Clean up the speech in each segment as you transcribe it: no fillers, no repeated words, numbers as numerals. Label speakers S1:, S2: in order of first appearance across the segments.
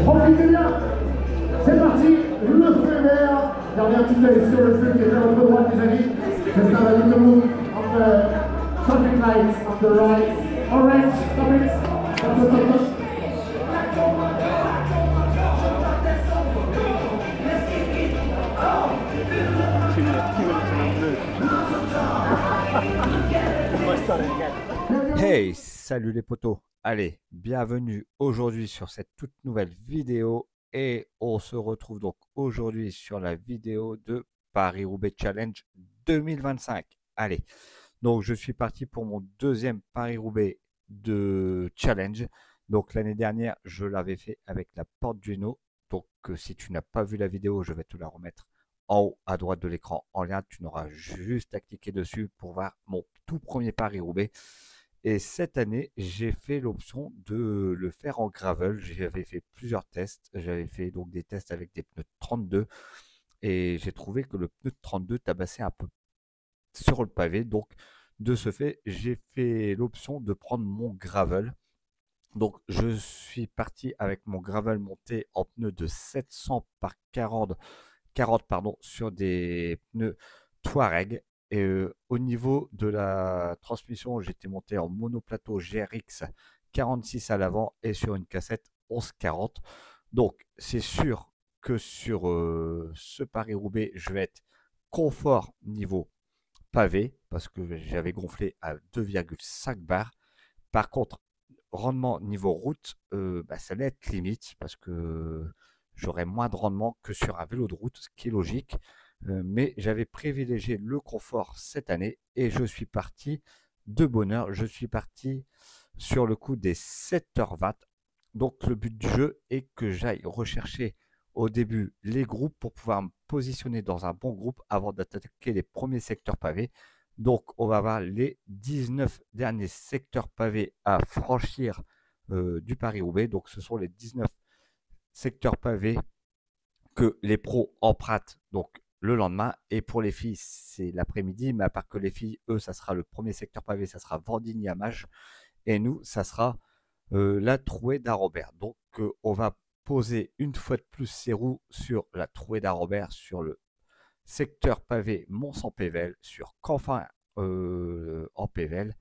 S1: Profitez bien. C'est parti, le feu vert. Gardez un petit œil sur le feu qui est à votre droite, les amis. Just have a little look on the traffic lights on the right. Orange, stop it. Stop, stop, stop, stop.
S2: Hey, salut les potos. Allez, bienvenue aujourd'hui sur cette toute nouvelle vidéo et on se retrouve donc aujourd'hui sur la vidéo de Paris-Roubaix Challenge 2025. Allez, donc je suis parti pour mon deuxième Paris-Roubaix de Challenge. Donc l'année dernière, je l'avais fait avec la Porte du Hainaut. Donc si tu n'as pas vu la vidéo, je vais te la remettre en haut à droite de l'écran en lien. Tu n'auras juste à cliquer dessus pour voir mon tout premier Paris-Roubaix. Et cette année, j'ai fait l'option de le faire en gravel. J'avais fait plusieurs tests. J'avais fait donc des tests avec des pneus 32 et j'ai trouvé que le pneu de 32 tabassait un peu sur le pavé. Donc, de ce fait, j'ai fait l'option de prendre mon gravel. Donc, je suis parti avec mon gravel monté en pneu de 700 par 40 pardon, sur des pneus Touareg. Et au niveau de la transmission, j'étais monté en monoplateau GRX 46 à l'avant et sur une cassette 1140. Donc, c'est sûr que sur ce Paris-Roubaix, je vais être confort niveau pavé parce que j'avais gonflé à 2,5 bars. Par contre, rendement niveau route, ça allait être limite parce que j'aurais moins de rendement que sur un vélo de route, ce qui est logique. Mais j'avais privilégié le confort cette année et je suis parti de bonne heure. Je suis parti sur le coup des 7h20. Donc le but du jeu est que j'aille rechercher au début les groupes pour pouvoir me positionner dans un bon groupe avant d'attaquer les premiers secteurs pavés. Donc on va voir les 19 derniers secteurs pavés à franchir du Paris-Roubaix. Donc ce sont les 19 secteurs pavés que les pros empruntent donc le lendemain. Et pour les filles, c'est l'après-midi. Mais à part que les filles, eux, ça sera le premier secteur pavé, ça sera Vendigny-Amages. Et nous, ça sera la trouée d'Arobert. Donc on va poser une fois de plus ses roues sur la trouée d'Arobert, sur le secteur pavé Mons-en-Pévèle, sur Canfin en Pévèle,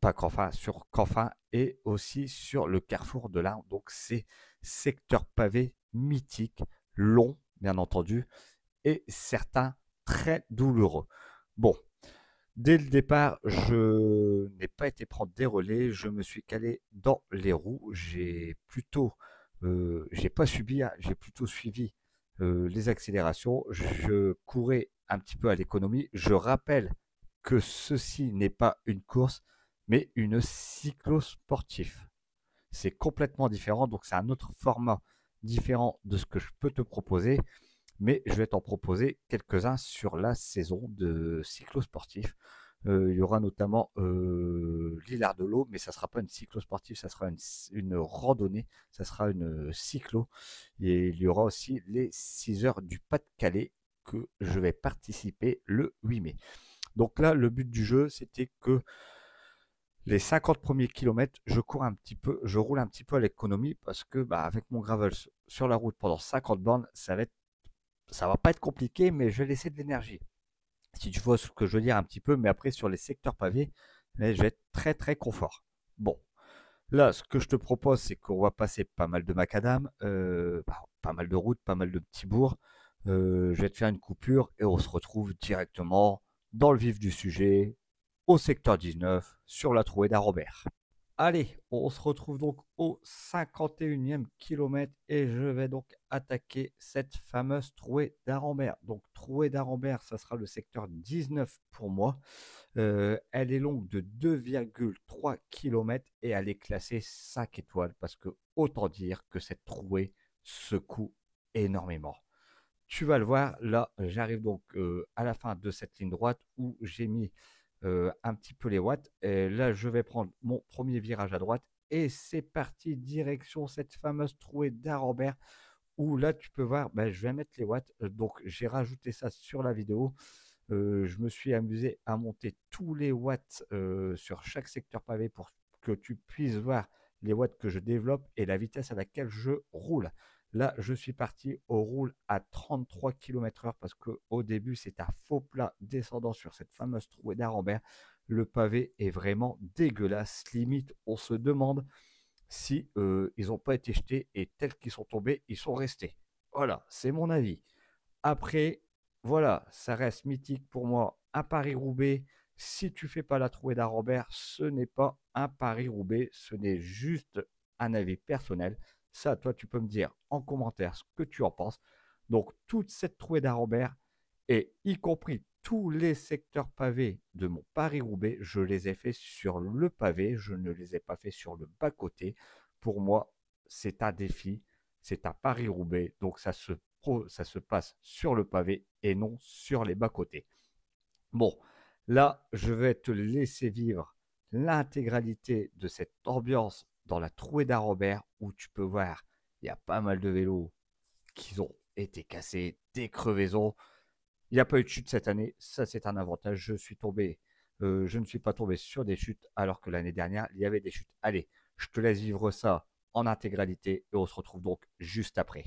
S2: pas Canfin, sur Canfin et aussi sur le carrefour de l'Ain. Donc c'est secteur pavé mythique, long bien entendu, et certains très douloureux. Bon, dès le départ, je n'ai pas été prendre des relais, je me suis calé dans les roues, j'ai pas subi, hein, j'ai plutôt suivi les accélérations, je courais un petit peu à l'économie. Je rappelle que ceci n'est pas une course, mais une cyclo-sportif. C'est complètement différent, donc c'est un autre format différent de ce que je peux te proposer, mais je vais t'en proposer quelques-uns sur la saison de cyclo-sportif. Il y aura notamment l'Hilar de l'eau, mais ça ne sera pas une cyclo-sportive, ça sera une randonnée, ça sera une cyclo. Et il y aura aussi les 6 heures du Pas-de-Calais que je vais participer le 8 mai. Donc là, le but du jeu, c'était que les 50 premiers kilomètres, je roule un petit peu à l'économie parce que avec mon gravel sur la route pendant 50 bornes, ça va pas être compliqué, mais je vais laisser de l'énergie. Si tu vois ce que je veux dire un petit peu, mais après sur les secteurs pavés, là, je vais être très très confort. Bon, là, ce que je te propose, c'est qu'on va passer pas mal de macadam, pas mal de routes, pas mal de petits bourgs. Je vais te faire une coupure et on se retrouve directement dans le vif du sujet, au secteur 19, sur la trouée d'Arobert. Allez, on se retrouve donc au 51e kilomètre et je vais donc attaquer cette fameuse trouée d'Arambert. Donc trouée d'Arambert, ça sera le secteur 19 pour moi. Elle est longue de 2,3 km et elle est classée 5 étoiles parce que autant dire que cette trouée secoue énormément. Tu vas le voir, là j'arrive donc à la fin de cette ligne droite où j'ai mis un petit peu les watts. Et là, je vais prendre mon premier virage à droite et c'est parti direction cette fameuse trouée d'Arambert où là, tu peux voir, je vais mettre les watts. Donc, j'ai rajouté ça sur la vidéo. Je me suis amusé à monter tous les watts sur chaque secteur pavé pour que tu puisses voir les watts que je développe et la vitesse à laquelle je roule. Là, je suis parti au roule à 33 km/h parce qu'au début, c'est un faux plat descendant sur cette fameuse trouée d'Arambert. Le pavé est vraiment dégueulasse. Limite, on se demande si ils n'ont pas été jetés et tels qu'ils sont tombés, ils sont restés. Voilà, c'est mon avis. Après, voilà, ça reste mythique pour moi. Un Paris-Roubaix, si tu fais pas la trouée d'Arambert, ce n'est pas un Paris-Roubaix, ce n'est juste un avis personnel. Ça, toi, tu peux me dire en commentaire ce que tu en penses. Donc, toute cette trouée d'Arambert, et y compris tous les secteurs pavés de mon Paris-Roubaix, je les ai faits sur le pavé, je ne les ai pas fait sur le bas-côté. Pour moi, c'est un défi, c'est un Paris-Roubaix, donc ça se passe sur le pavé et non sur les bas-côtés. Bon, là, je vais te laisser vivre l'intégralité de cette ambiance dans la trouée d'Arambert où tu peux voir, il y a pas mal de vélos qui ont été cassés, des crevaisons. Il n'y a pas eu de chute cette année, ça c'est un avantage. Je ne suis pas tombé sur des chutes alors que l'année dernière il y avait des chutes. Allez, je te laisse vivre ça en intégralité et on se retrouve donc juste après.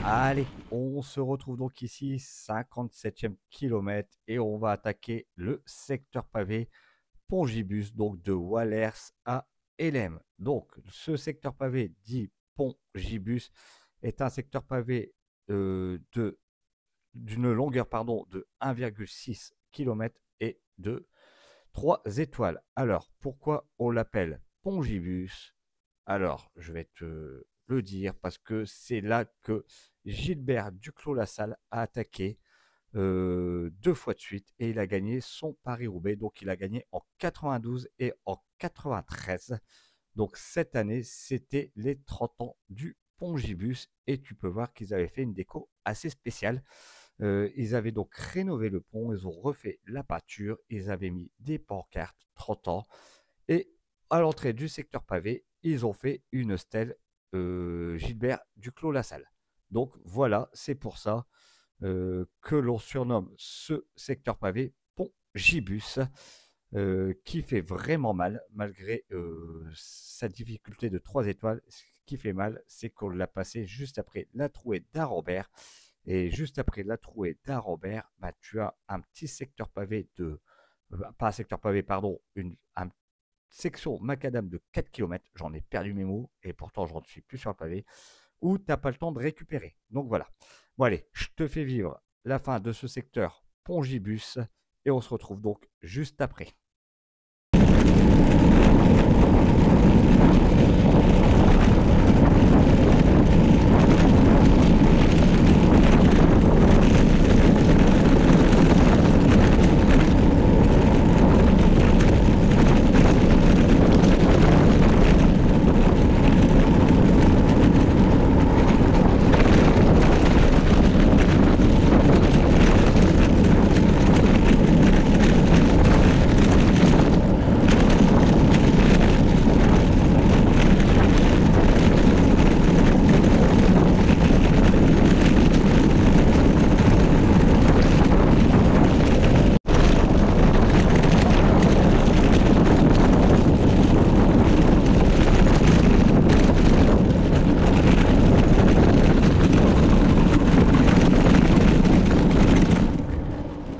S2: Allez, on se retrouve donc ici, 57e kilomètre, et on va attaquer le secteur pavé Pont-Gibus, donc de Wallers à Hélène. Donc, ce secteur pavé dit Pont-Gibus est un secteur pavé de d'une longueur pardon, de 1,6 km et de 3 étoiles. Alors, pourquoi on l'appelle Pongibus? Alors, je vais te le dire parce que c'est là que Gilbert Duclos-Lassalle a attaqué 2 fois de suite et il a gagné son Paris-Roubaix. Donc, il a gagné en 92 et en 93. Donc, cette année, c'était les 30 ans du Pongibus et tu peux voir qu'ils avaient fait une déco assez spéciale. Ils avaient donc rénové le pont, ils ont refait la pâture, ils avaient mis des pancartes 30 ans et à l'entrée du secteur pavé, ils ont fait une stèle Gilbert Duclos-Lassalle. Donc voilà, c'est pour ça que l'on surnomme ce secteur pavé Pont Gibus, qui fait vraiment mal, malgré sa difficulté de 3 étoiles. Ce qui fait mal, c'est qu'on l'a passé juste après la trouée d'Arambert. Et juste après la trouée d'Arambert, bah, tu as un petit secteur pavé de... pas un secteur pavé, pardon, une section macadam de 4 km. J'en ai perdu mes mots, et pourtant je ne suis plus sur le pavé, où tu n'as pas le temps de récupérer. Donc voilà. Bon allez, je te fais vivre la fin de ce secteur Pongibus, et on se retrouve donc juste après.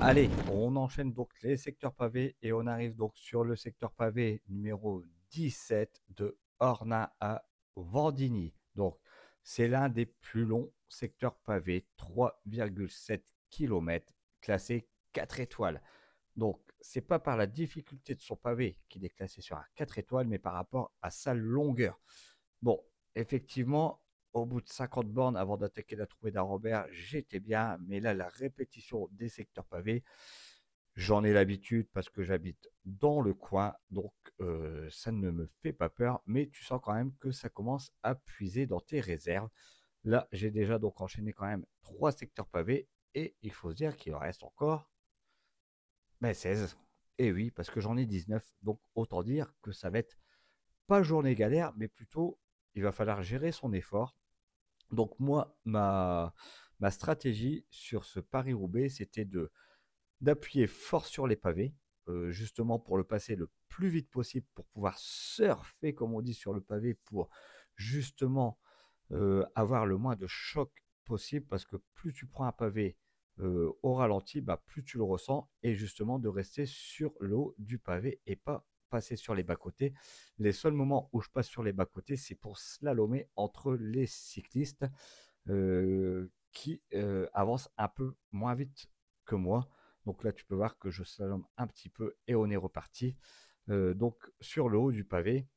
S2: Allez, on enchaîne donc les secteurs pavés et on arrive donc sur le secteur pavé numéro 17 de Ornain à Vendigny. Donc, c'est l'un des plus longs secteurs pavés, 3,7 km, classé 4 étoiles. Donc, c'est pas par la difficulté de son pavé qu'il est classé sur un 4 étoiles, mais par rapport à sa longueur. Bon, effectivement, au bout de 50 bornes avant d'attaquer la trouée d'Arambert, j'étais bien, mais là, la répétition des secteurs pavés, j'en ai l'habitude parce que j'habite dans le coin, donc ça ne me fait pas peur, mais tu sens quand même que ça commence à puiser dans tes réserves. Là, j'ai déjà donc enchaîné quand même 3 secteurs pavés, et il faut se dire qu'il en reste encore 16. Et oui, parce que j'en ai 19, donc autant dire que ça va être pas journée galère, mais plutôt il va falloir gérer son effort. Donc moi, ma stratégie sur ce Paris-Roubaix, c'était d'appuyer fort sur les pavés, justement pour le passer le plus vite possible, pour pouvoir surfer, comme on dit, sur le pavé, pour justement avoir le moins de choc possible, parce que plus tu prends un pavé au ralenti, bah, plus tu le ressens, et justement de rester sur le haut du pavé et pas passer sur les bas-côtés. Les seuls moments où je passe sur les bas-côtés, c'est pour slalomer entre les cyclistes qui avancent un peu moins vite que moi. Donc là, tu peux voir que je slalome un petit peu et on est reparti. Donc sur le haut du pavé,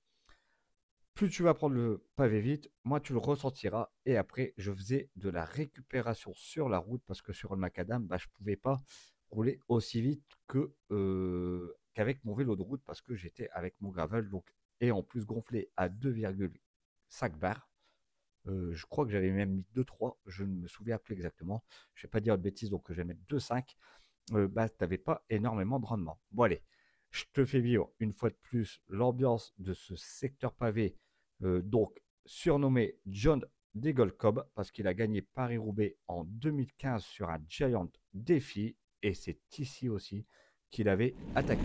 S2: plus tu vas prendre le pavé vite, moins tu le ressentiras. Et après, je faisais de la récupération sur la route parce que sur le macadam, bah, je ne pouvais pas rouler aussi vite qu'avec mon vélo de route parce que j'étais avec mon gravel, donc, et en plus gonflé à 2,5 bars. Je crois que j'avais même mis 2,3, je ne me souviens plus exactement. Je ne vais pas dire de bêtises, donc je vais mettre 2,5. Bah, tu n'avais pas énormément de rendement. Bon, allez, je te fais vivre une fois de plus l'ambiance de ce secteur pavé, donc surnommé John Degelkob, parce qu'il a gagné Paris-Roubaix en 2015 sur un Giant Défi, et c'est ici aussi qu'il avait attaqué.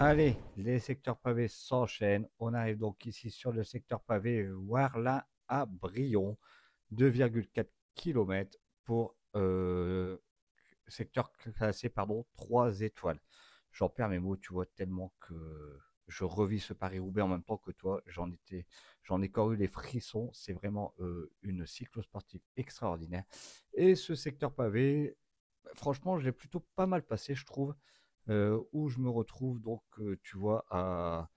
S2: Allez, les secteurs pavés s'enchaînent. On arrive donc ici sur le secteur pavé Warlin à Brion, 2,4 km pour secteur classé, pardon, 3 étoiles. J'en perds mes mots, tu vois, tellement que je revis ce Paris-Roubaix en même temps que toi. J'en ai encore eu les frissons. C'est vraiment une cyclosportive extraordinaire. Et ce secteur pavé, franchement, je l'ai plutôt pas mal passé, je trouve. Où je me retrouve donc, tu vois, à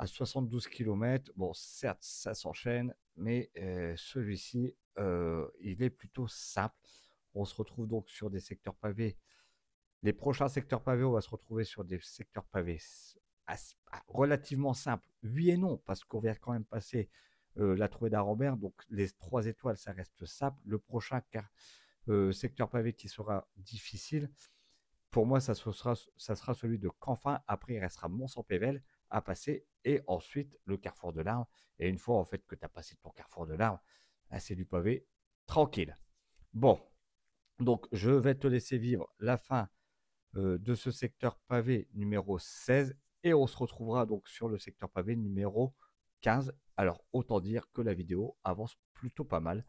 S2: 72 km. Bon, certes, ça s'enchaîne, mais celui-ci, il est plutôt simple. On se retrouve donc sur des secteurs pavés. Les prochains secteurs pavés, on va se retrouver sur des secteurs pavés relativement simples. Oui et non, parce qu'on vient quand même passer la trouée d'Arambert. Donc les 3 étoiles, ça reste simple. Le prochain secteur pavé qui sera difficile, pour moi, ça sera celui de Canfin. Après, il restera Mont-Saint-Pével à passer. Et ensuite, le carrefour de l'Arbre. Et une fois en fait que tu as passé ton carrefour de l'Arbre, c'est du pavé tranquille. Bon, donc je vais te laisser vivre la fin de ce secteur pavé numéro 16. Et on se retrouvera donc sur le secteur pavé numéro 15. Alors, autant dire que la vidéo avance plutôt pas mal.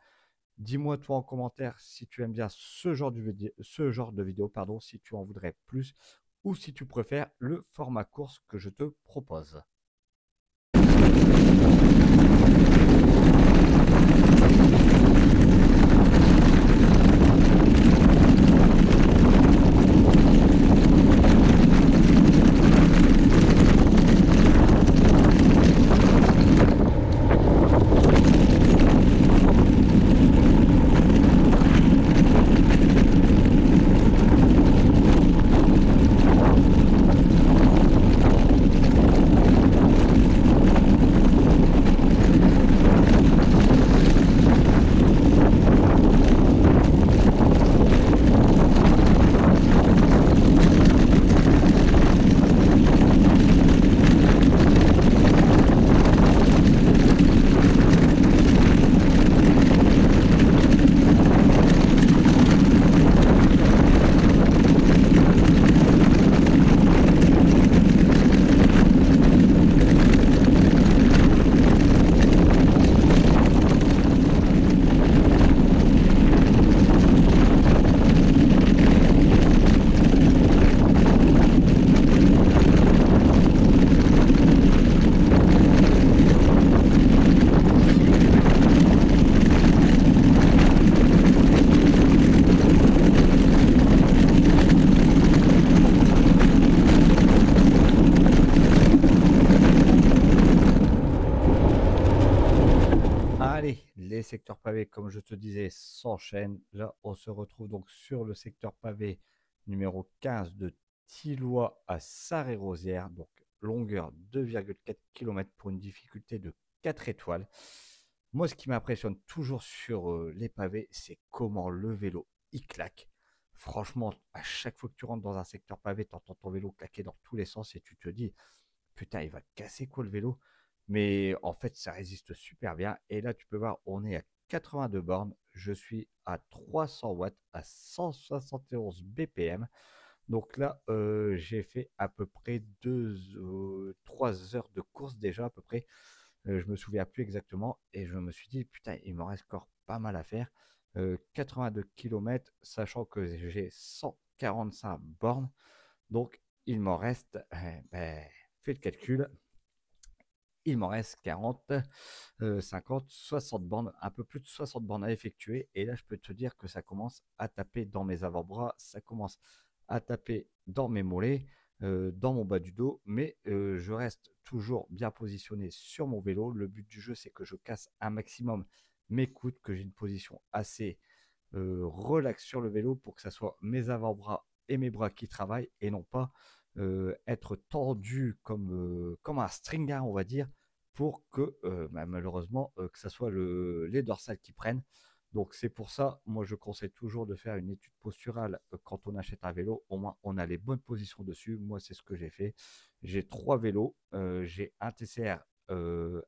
S2: Dis-moi toi en commentaire si tu aimes bien ce genre de vidéo, pardon, si tu en voudrais plus ou si tu préfères le format course que je te propose. Allez, les secteurs pavés, comme je te disais, s'enchaînent. Là, on se retrouve donc sur le secteur pavé numéro 15 de Tilloy à Sarré-Rosières. Donc, longueur 2,4 km pour une difficulté de 4 étoiles. Moi, ce qui m'impressionne toujours sur les pavés, c'est comment le vélo, il claque. Franchement, à chaque fois que tu rentres dans un secteur pavé, tu entends ton vélo claquer dans tous les sens et tu te dis, putain, il va casser quoi le vélo? Mais en fait, ça résiste super bien. Et là, tu peux voir, on est à 82 bornes. Je suis à 300 watts, à 171 BPM. Donc là, j'ai fait à peu près 3 heures de course déjà à peu près. Je me souviens plus exactement. Et je me suis dit, putain, il me reste encore pas mal à faire. 82 km, sachant que j'ai 145 bornes. Donc, il m'en reste, fais le calcul, il m'en reste 40, 50, 60 bornes, un peu plus de 60 bornes à effectuer. Et là, je peux te dire que ça commence à taper dans mes avant-bras, ça commence à taper dans mes mollets, dans mon bas du dos. Mais je reste toujours bien positionné sur mon vélo. Le but du jeu, c'est que je casse un maximum mes coudes, que j'ai une position assez relax sur le vélo pour que ça soit mes avant-bras et mes bras qui travaillent et non pas être tendu comme un stringer, on va dire, pour que malheureusement que ça soit les dorsales qui prennent. Donc c'est pour ça, moi je conseille toujours de faire une étude posturale quand on achète un vélo. Au moins on a les bonnes positions dessus. Moi c'est ce que j'ai fait. J'ai 3 vélos. J'ai un TCR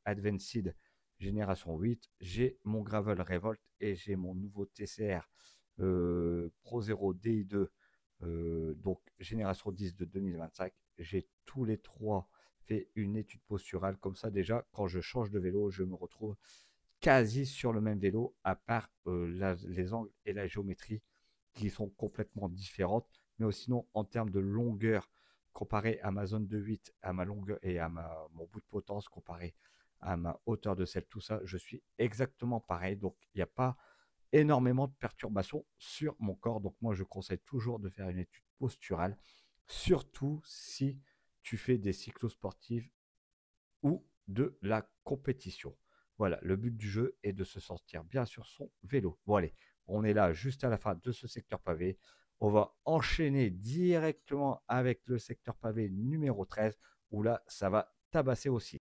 S2: Advanced génération 8. J'ai mon Gravel Revolt et j'ai mon nouveau TCR Pro Zero DI2 donc génération 10 de 2025. j'ai tous les trois fait une étude posturale. Comme ça, déjà, quand je change de vélo, je me retrouve quasi sur le même vélo, à part les angles et la géométrie qui sont complètement différentes. Mais sinon, en termes de longueur, comparé à ma zone de 8, à ma longueur et à mon bout de potence, comparé à ma hauteur de selle, tout ça, je suis exactement pareil. Donc, il n'y a pas énormément de perturbations sur mon corps. Donc, moi, je conseille toujours de faire une étude posturale, surtout si tu fais des cyclosportives ou de la compétition. Voilà, le but du jeu est de se sentir bien sur son vélo. Bon, allez, on est là juste à la fin de ce secteur pavé. On va enchaîner directement avec le secteur pavé numéro 13, où là, ça va tabasser aussi.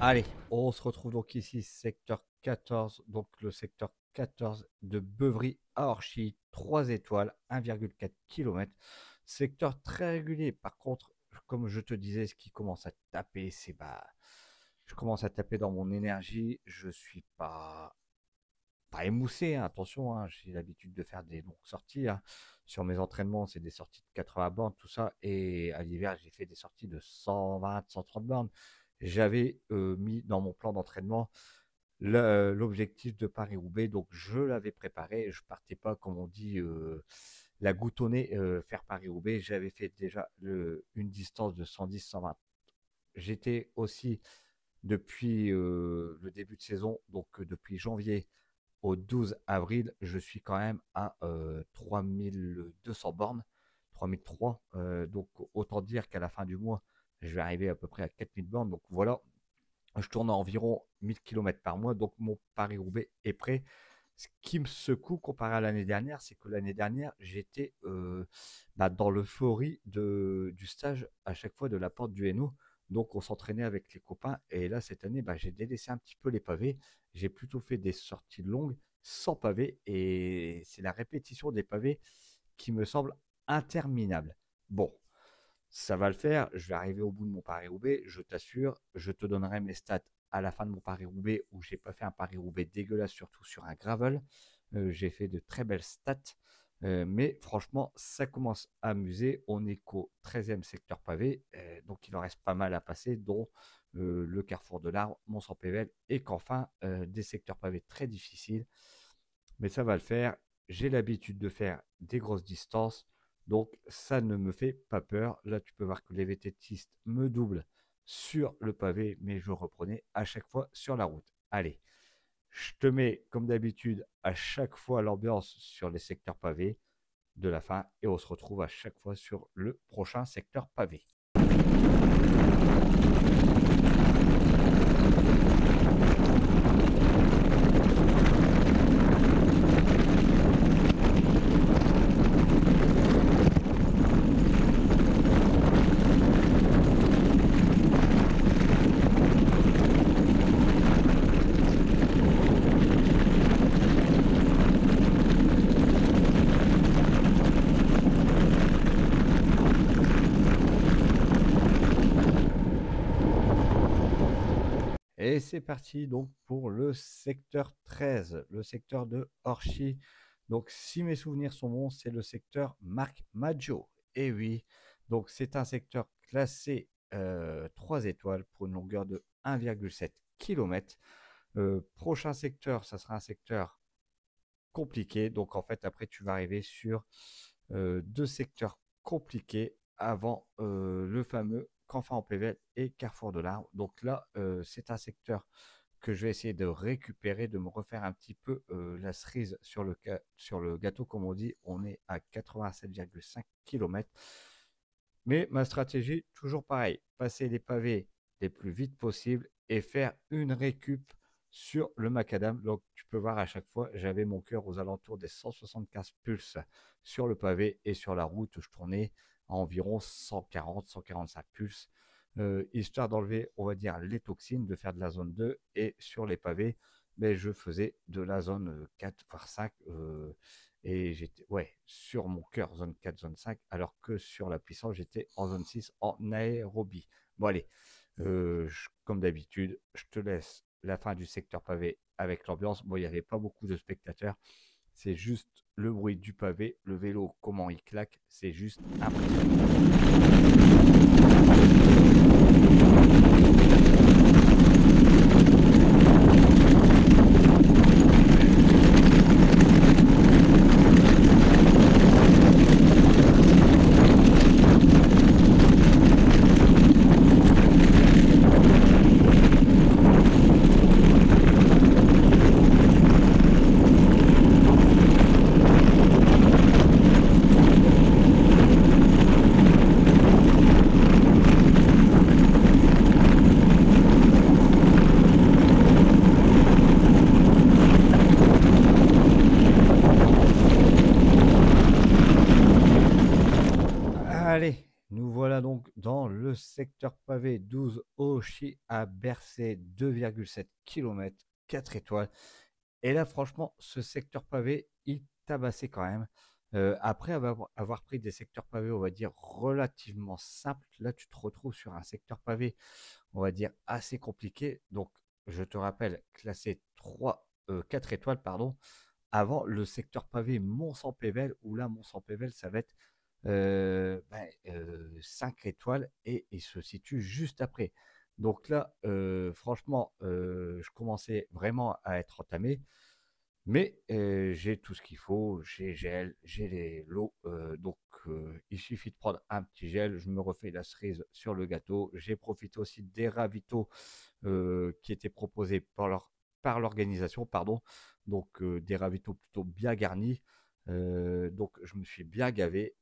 S2: Allez, on se retrouve donc ici, secteur 14, donc le secteur 14 de Beuvry à Orchy, 3 étoiles, 1,4 km. Secteur très régulier. Par contre, comme je te disais, ce qui commence à taper, c'est je commence à taper dans mon énergie. Je suis pas émoussé, hein, attention, hein, j'ai l'habitude de faire des longues sorties. Hein. Sur mes entraînements, c'est des sorties de 80 bornes, tout ça. Et à l'hiver, j'ai fait des sorties de 120, 130 bornes. J'avais mis dans mon plan d'entraînement l'objectif de Paris-Roubaix, donc je l'avais préparé. Je partais pas, comme on dit, la goutte au nez, faire Paris-Roubaix. J'avais fait déjà une distance de 110-120. J'étais aussi depuis le début de saison, donc depuis janvier au 12 avril, je suis quand même à 3200 bornes, 3003. Donc autant dire qu'à la fin du mois, je vais arriver à peu près à 4000 bornes. Donc voilà, je tourne à environ 1000 km par mois. Donc mon Paris-Roubaix est prêt. Ce qui me secoue comparé à l'année dernière, c'est que l'année dernière, j'étais dans l'euphorie du stage à chaque fois de la porte du Hainaut. Donc on s'entraînait avec les copains. Et là, cette année, j'ai délaissé un petit peu les pavés. J'ai plutôt fait des sorties longues sans pavés. Et c'est la répétition des pavés qui me semble interminable. Bon, ça va le faire. Je vais arriver au bout de mon Paris-Roubaix. Je t'assure, je te donnerai mes stats à la fin de mon Paris-Roubaix où j'ai pas fait un Paris-Roubaix dégueulasse, surtout sur un gravel. J'ai fait de très belles stats. Mais franchement, ça commence à amuser. On est qu'au 13e secteur pavé. Donc il en reste pas mal à passer, dont le carrefour de l'Arbre, Mont-Saint-Pével et qu'enfin des secteurs pavés très difficiles. Mais ça va le faire. J'ai l'habitude de faire des grosses distances. Donc ça ne me fait pas peur. Là, tu peux voir que les vététistes me doublent sur le pavé, mais je reprenais à chaque fois sur la route. Allez, je te mets comme d'habitude à chaque fois l'ambiance sur les secteurs pavés de la fin et on se retrouve à chaque fois sur le prochain secteur pavé. Et c'est parti donc pour le secteur 13, le secteur de Orchy. Donc si mes souvenirs sont bons, c'est le secteur Marc Maggio. Et oui, donc c'est un secteur classé 3 étoiles pour une longueur de 1,7 km. Prochain secteur, ça sera un secteur compliqué. Donc en fait, après, tu vas arriver sur deux secteurs compliqués avant le fameux Canfin en PVL et Carrefour de l'Arbre. Donc là, c'est un secteur que je vais essayer de récupérer, de me refaire un petit peu la cerise sur le gâteau, comme on dit. On est à 87,5 km. Mais ma stratégie, toujours pareil, passer les pavés les plus vite possible et faire une récup sur le macadam. Donc tu peux voir à chaque fois, j'avais mon cœur aux alentours des 175 pulses sur le pavé et sur la route, je tournais à environ 140, 145 pulses, histoire d'enlever, on va dire, les toxines, de faire de la zone 2 et sur les pavés, mais je faisais de la zone 4 voire 5 et j'étais sur mon cœur zone 4, zone 5, alors que sur la puissance, j'étais en zone 6 en aérobie. Bon allez, comme d'habitude, je te laisse la fin du secteur pavé avec l'ambiance. Bon, il n'y avait pas beaucoup de spectateurs, c'est juste le bruit du pavé, le vélo, comment il claque, c'est juste impressionnant. Allez, nous voilà donc dans le secteur pavé 12 Oshi à Bercé, 2,7 km, 4 étoiles. Et là, franchement, ce secteur pavé, il tabassait quand même. Après avoir pris des secteurs pavés, on va dire, relativement simples, là, tu te retrouves sur un secteur pavé, on va dire, assez compliqué. Donc, je te rappelle, classé 4 étoiles, pardon, avant le secteur pavé Mont-Saint-Pével, où là, Mont-Saint-Pével, ça va être 5 étoiles et il se situe juste après. Donc là, franchement, je commençais vraiment à être entamé, mais j'ai tout ce qu'il faut, j'ai gel, j'ai les lots, donc il suffit de prendre un petit gel, je me refais la cerise sur le gâteau. J'ai profité aussi des ravitaux qui étaient proposés par l'organisation, pardon, donc des ravitaux plutôt bien garnis. Donc je me suis bien gavé.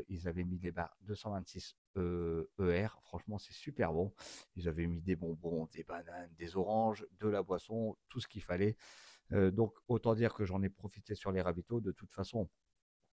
S2: Ils avaient mis les barres 226 ER. Franchement, c'est super bon. Ils avaient mis des bonbons, des bananes, des oranges, de la boisson, tout ce qu'il fallait. Donc autant dire que j'en ai profité sur les ravitaux. De toute façon,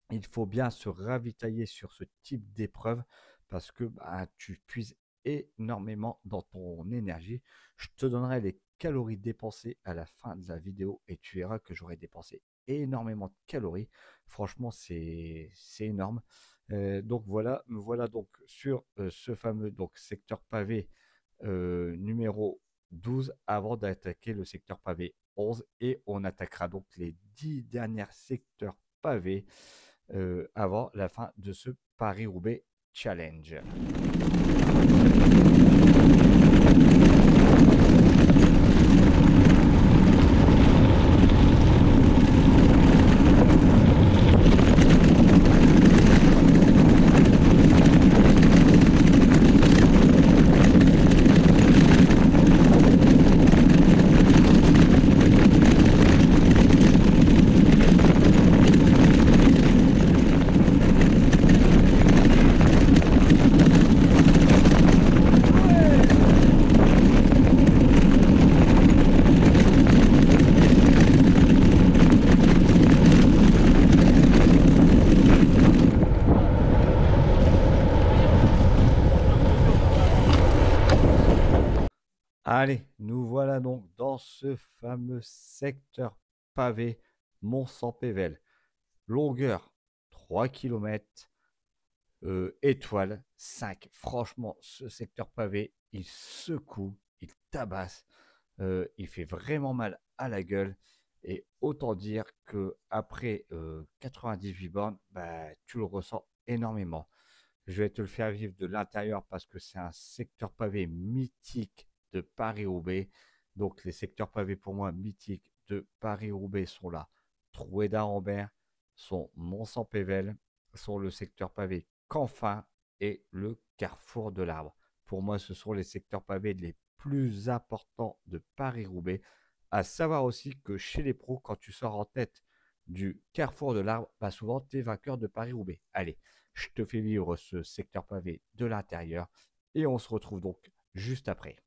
S2: il faut bien se ravitailler sur ce type d'épreuve parce que tu puises énormément dans ton énergie. Je te donnerai les calories dépensées à la fin de la vidéo et tu verras que j'aurai dépensé énormément de calories. Franchement, c'est énorme. Donc voilà, me voilà donc sur ce fameux secteur pavé numéro 12 avant d'attaquer le secteur pavé 11 et on attaquera donc les 10 derniers secteurs pavés avant la fin de ce Paris-Roubaix Challenge. Allez, nous voilà donc dans ce fameux secteur pavé Mont-Saint-Pével. Longueur 3 km, étoile 5. Franchement, ce secteur pavé, il secoue, il tabasse, il fait vraiment mal à la gueule. Et autant dire que après 98 bornes, tu le ressens énormément. Je vais te le faire vivre de l'intérieur parce que c'est un secteur pavé mythique de Paris-Roubaix. Donc les secteurs pavés pour moi mythiques de Paris-Roubaix sont là. Troué d'Arambert, sont Mont-Saint-Pével, sont le secteur pavé Canfin et le Carrefour de l'Arbre. Pour moi, ce sont les secteurs pavés les plus importants de Paris-Roubaix. À savoir aussi que chez les pros, quand tu sors en tête du Carrefour de l'Arbre, bah souvent tu es vainqueur de Paris-Roubaix. Allez, je te fais vivre ce secteur pavé de l'intérieur et on se retrouve donc juste après.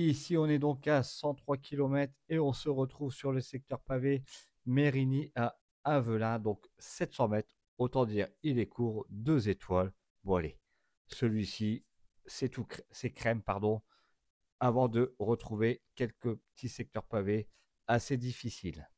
S2: Ici, on est donc à 103 km et on se retrouve sur le secteur pavé Mérigny à Avelin, donc 700 mètres. Autant dire, il est court, 2 étoiles. Bon, allez, celui-ci, c'est tout, c'est crème, pardon, avant de retrouver quelques petits secteurs pavés assez difficiles.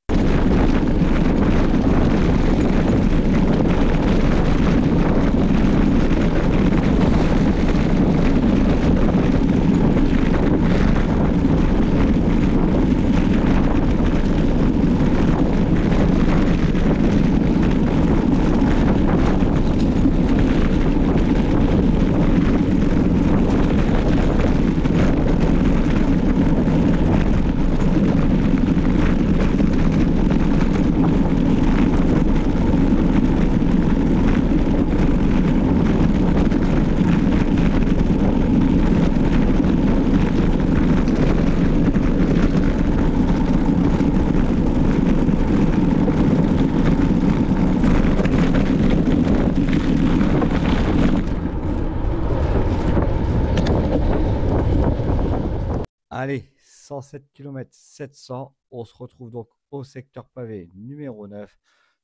S2: Allez, 107 km 700, on se retrouve donc au secteur pavé numéro 9.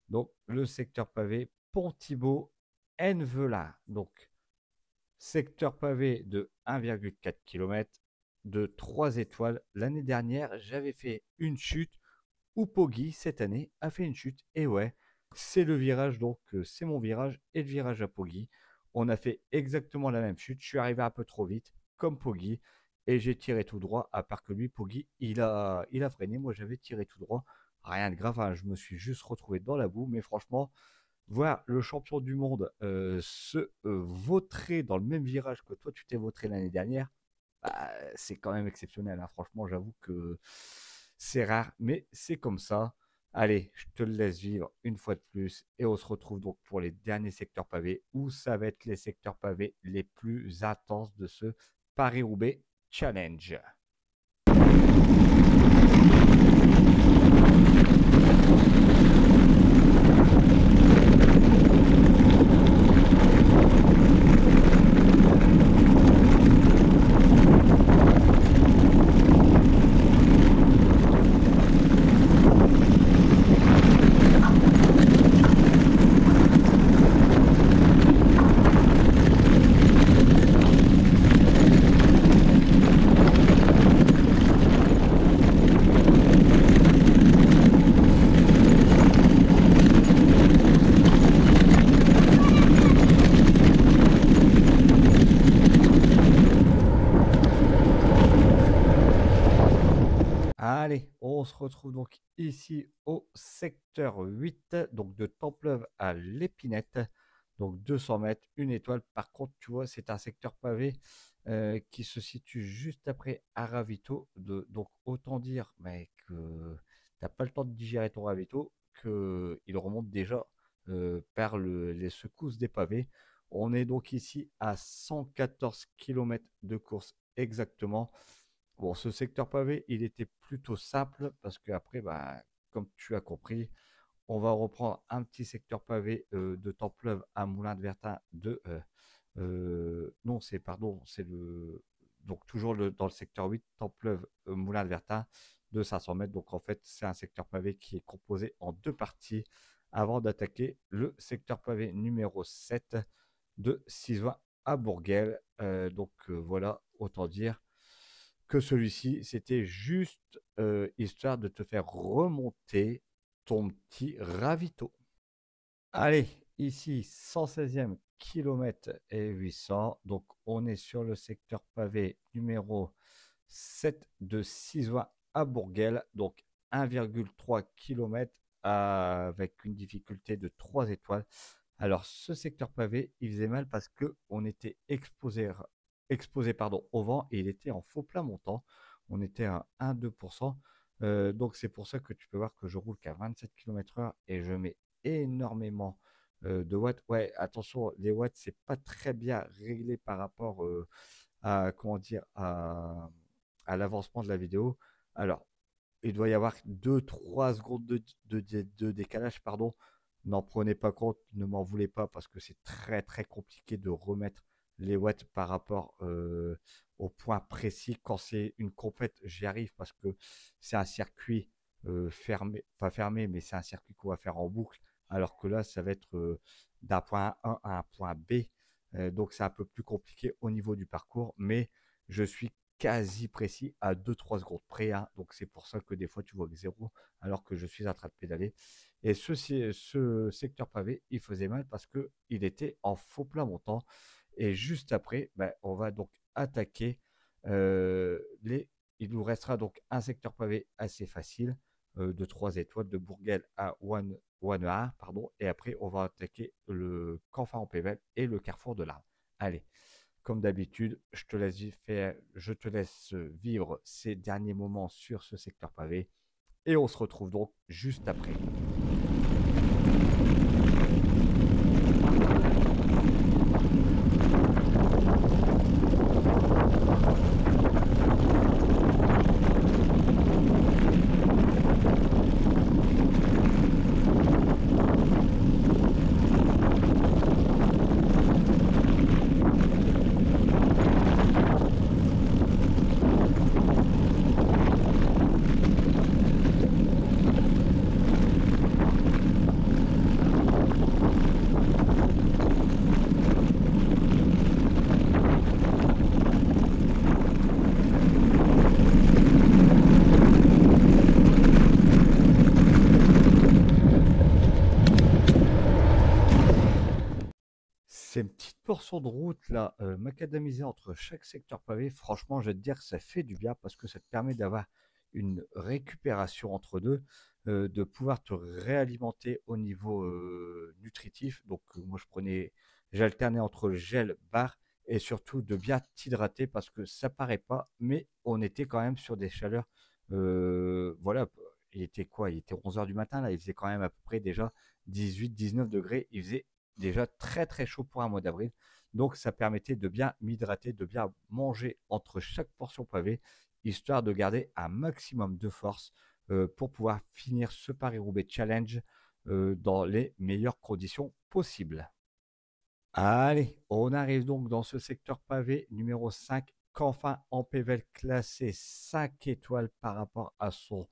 S2: Donc le secteur pavé Pont-Thibault-Envelin. Donc secteur pavé de 1,4 km de 3 étoiles. L'année dernière, j'avais fait une chute où Poggy, cette année, a fait une chute. Et ouais, c'est le virage, donc c'est mon virage et le virage à Poggy. On a fait exactement la même chute. Je suis arrivé un peu trop vite, comme Poggy, et j'ai tiré tout droit, à part que lui, Poggy, il a freiné. Moi, j'avais tiré tout droit. Rien de grave, hein, je me suis juste retrouvé dans la boue, mais franchement, voir le champion du monde se vautrer dans le même virage que toi, tu t'es vautré l'année dernière, bah, c'est quand même exceptionnel, hein. Franchement, j'avoue que c'est rare, mais c'est comme ça. Allez, je te le laisse vivre une fois de plus et on se retrouve donc pour les derniers secteurs pavés où ça va être les secteurs pavés les plus intenses de ce Paris-Roubaix Challenge. Allez, on se retrouve donc ici au secteur 8, donc de Templeuve à l'Épinette, donc 200 mètres, une étoile. Par contre, tu vois, c'est un secteur pavé qui se situe juste après à Ravito. Donc, autant dire mais que tu n'as pas le temps de digérer ton ravito, qu'il remonte déjà par les secousses des pavés. On est donc ici à 114 km de course exactement. Bon, ce secteur pavé, il était plutôt simple parce qu'après, bah, comme tu as compris, on va reprendre un petit secteur pavé de Templeuve à Moulin de Vertin non, c'est pardon, c'est le donc toujours dans le secteur 8, Templeuve Moulin de Vertin de 500 mètres. Donc en fait, c'est un secteur pavé qui est composé en deux parties avant d'attaquer le secteur pavé numéro 7 de Cisoin à Bourguel. Voilà, autant dire que celui-ci, c'était juste histoire de te faire remonter ton petit ravito. Allez, ici, 116e kilomètre et 800. Donc, on est sur le secteur pavé numéro 7 de Cisoin à Bourguel. Donc, 1,3 km avec une difficulté de 3 étoiles. Alors, ce secteur pavé, il faisait mal parce qu'on était exposé au vent et il était en faux plat montant. On était à 1-2%. Donc, c'est pour ça que tu peux voir que je roule qu'à 27 km/h et je mets énormément de watts. Ouais, attention, les watts, c'est pas très bien réglé par rapport à, comment dire, à l'avancement de la vidéo. Alors, il doit y avoir 2-3 secondes de décalage, pardon. N'en prenez pas compte, ne m'en voulez pas parce que c'est très très compliqué de remettre les watts par rapport au point précis. Quand c'est une compète, j'y arrive parce que c'est un circuit fermé, pas fermé, mais c'est un circuit qu'on va faire en boucle. Alors que là, ça va être d'un point A à un point B. Donc, c'est un peu plus compliqué au niveau du parcours, mais je suis quasi précis à 2-3 secondes près. Hein. Donc, c'est pour ça que des fois, tu vois que 0 alors que je suis en train de pédaler. Et ce secteur pavé, il faisait mal parce qu'il était en faux plat montant. Et juste après, ben, on va donc attaquer il nous restera donc un secteur pavé assez facile de 3 étoiles de Bourguel à Ouanea, pardon, et après on va attaquer le Canfin en Pével et le carrefour de l'Arbre. Allez, comme d'habitude, je te laisse vivre ces derniers moments sur ce secteur pavé et on se retrouve donc juste après. Ces petites portions de route là, macadamisées entre chaque secteur pavé, franchement, je vais te dire que ça fait du bien parce que ça te permet d'avoir une récupération entre deux, de pouvoir te réalimenter au niveau nutritif. Donc, moi, j'alternais entre le gel, barre et surtout de bien t'hydrater parce que ça paraît pas, mais on était quand même sur des chaleurs. Voilà, il était quoi? Il était 11 h du matin là, il faisait quand même à peu près déjà 18-19 degrés. Il faisait déjà très très chaud pour un mois d'avril. Donc ça permettait de bien m'hydrater, de bien manger entre chaque portion pavée, histoire de garder un maximum de force pour pouvoir finir ce Paris-Roubaix Challenge dans les meilleures conditions possibles. Allez, on arrive donc dans ce secteur pavé numéro 5, Canfin en Pével, classé 5 étoiles par rapport à son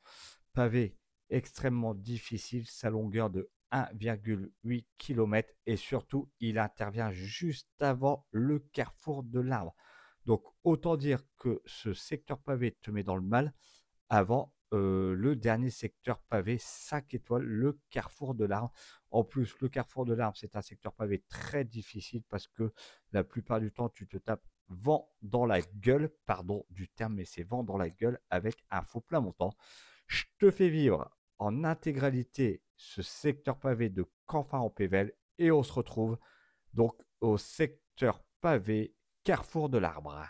S2: pavé extrêmement difficile, sa longueur de 1,8 km et surtout il intervient juste avant le carrefour de l'Arbre. Donc autant dire que ce secteur pavé te met dans le mal avant le dernier secteur pavé 5 étoiles, le carrefour de l'Arbre. En plus, le carrefour de l'Arbre, c'est un secteur pavé très difficile parce que la plupart du temps, tu te tapes vent dans la gueule, pardon du terme, mais c'est vent dans la gueule avec un faux plat montant. Je te fais vivre en intégralité ce secteur pavé de Canfin en Pével et on se retrouve donc au secteur pavé carrefour de l'Arbre.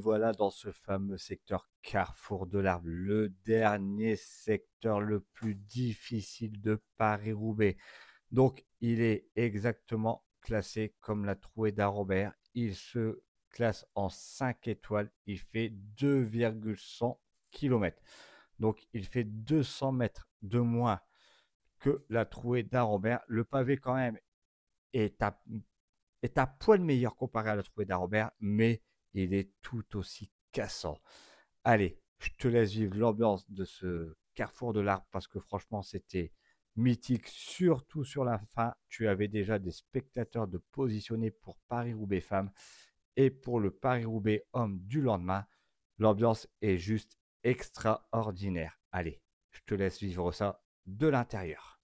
S2: voilà dans ce fameux secteur Carrefour de l'Arbre, le dernier secteur le plus difficile de Paris-Roubaix. Donc, il est exactement classé comme la trouée d'Arobert. Il se classe en 5 étoiles. Il fait 2,100 km. Donc, il fait 200 mètres de moins que la trouée d'Arobert. Le pavé, quand même, est à poil meilleur comparé à la trouée d'Arobert, mais il est tout aussi cassant. Allez, je te laisse vivre l'ambiance de ce Carrefour de l'Arbre parce que franchement, c'était mythique, surtout sur la fin. Tu avais déjà des spectateurs de positionner pour Paris-Roubaix femmes et pour le Paris-Roubaix homme du lendemain. L'ambiance est juste extraordinaire. Allez, je te laisse vivre ça de l'intérieur.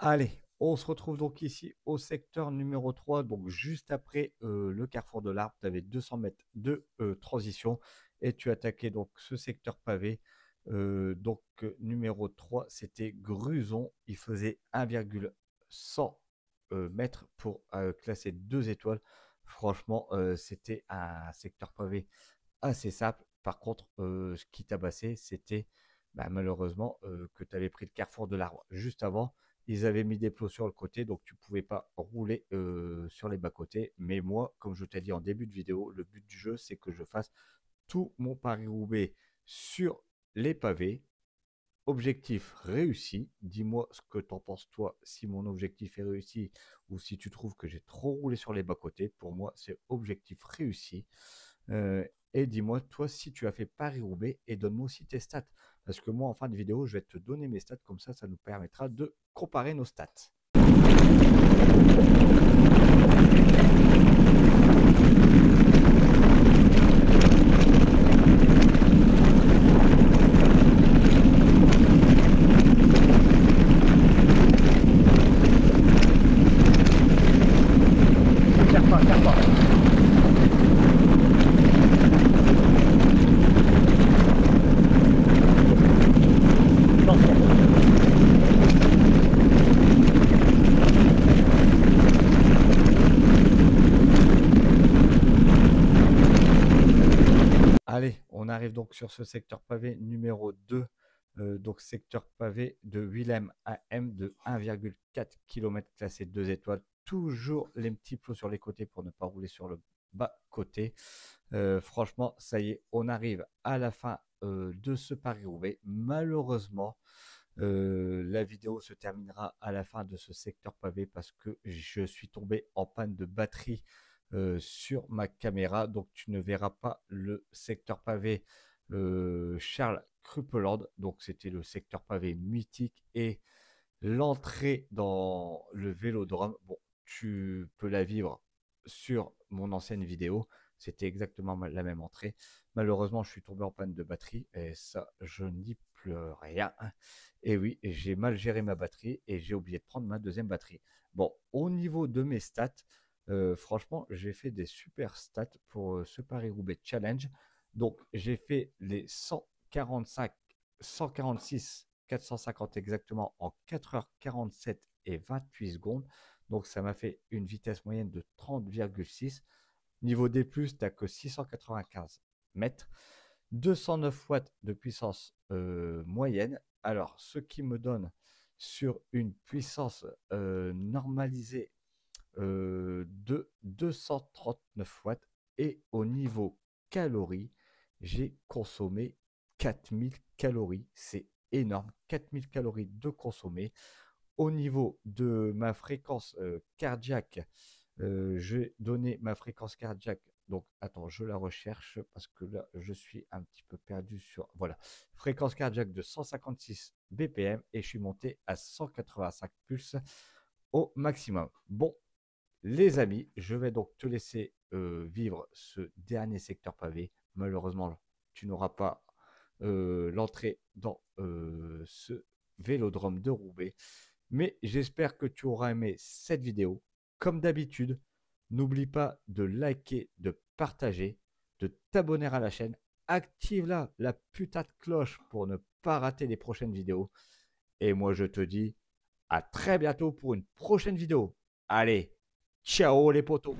S2: Allez, on se retrouve donc ici au secteur numéro 3, donc juste après le carrefour de l'arbre. Tu avais 200 mètres de transition et tu attaquais donc ce secteur pavé. Numéro 3, c'était Gruson. Il faisait 1,100 mètres pour classer 2 étoiles. Franchement, c'était un secteur pavé assez simple. Par contre, ce qui tabassait, c'était malheureusement que tu avais pris le carrefour de l'arbre juste avant. Ils avaient mis des plots sur le côté, donc tu ne pouvais pas rouler sur les bas-côtés. Mais moi, comme je t'ai dit en début de vidéo, le but du jeu, c'est que je fasse tout mon Paris-Roubaix sur les pavés. Objectif réussi. Dis-moi ce que t'en penses toi, si mon objectif est réussi ou si tu trouves que j'ai trop roulé sur les bas-côtés. Pour moi, c'est objectif réussi. Et dis-moi toi si tu as fait Paris-Roubaix et donne-moi aussi tes stats. Parce que moi, en fin de vidéo, je vais te donner mes stats. Comme ça nous permettra de comparer nos stats. Allez, on arrive donc sur ce secteur pavé numéro 2, donc secteur pavé de Willem AM de 1,4 km classé 2 étoiles. Toujours les petits plots sur les côtés pour ne pas rouler sur le bas côté. Franchement, ça y est, on arrive à la fin de ce Paris-Roubaix. Malheureusement, la vidéo se terminera à la fin de ce secteur pavé parce que je suis tombé en panne de batterie sur ma caméra, donc tu ne verras pas le secteur pavé Charles Crupeland. Donc c'était le secteur pavé mythique et l'entrée dans le vélodrome, bon, tu peux la vivre sur mon ancienne vidéo, c'était exactement la même entrée. Malheureusement, je suis tombé en panne de batterie et ça, je n'y peux rien. Et oui, j'ai mal géré ma batterie et j'ai oublié de prendre ma deuxième batterie. Bon, au niveau de mes stats, franchement, j'ai fait des super stats pour ce Paris-Roubaix Challenge. Donc, j'ai fait les 145, 146, 450 exactement en 4h47 et 28 secondes. Donc, ça m'a fait une vitesse moyenne de 30,6. Niveau D+, tu n'as que 695 mètres. 209 watts de puissance moyenne. Alors, ce qui me donne sur une puissance normalisée de 239 watts et au niveau calories, j'ai consommé 4000 calories. C'est énorme, 4000 calories de consommé. Au niveau de ma fréquence cardiaque, j'ai donné ma fréquence cardiaque. Donc, attends, je la recherche parce que là, je suis un petit peu perdu sur... Voilà, fréquence cardiaque de 156 BPM et je suis monté à 185 pulses au maximum. Bon, les amis, je vais donc te laisser vivre ce dernier secteur pavé. Malheureusement, tu n'auras pas l'entrée dans ce vélodrome de Roubaix. Mais j'espère que tu auras aimé cette vidéo. Comme d'habitude, n'oublie pas de liker, de partager, de t'abonner à la chaîne. Active la putain de cloche pour ne pas rater les prochaines vidéos. Et moi, je te dis à très bientôt pour une prochaine vidéo. Allez, ciao les potos!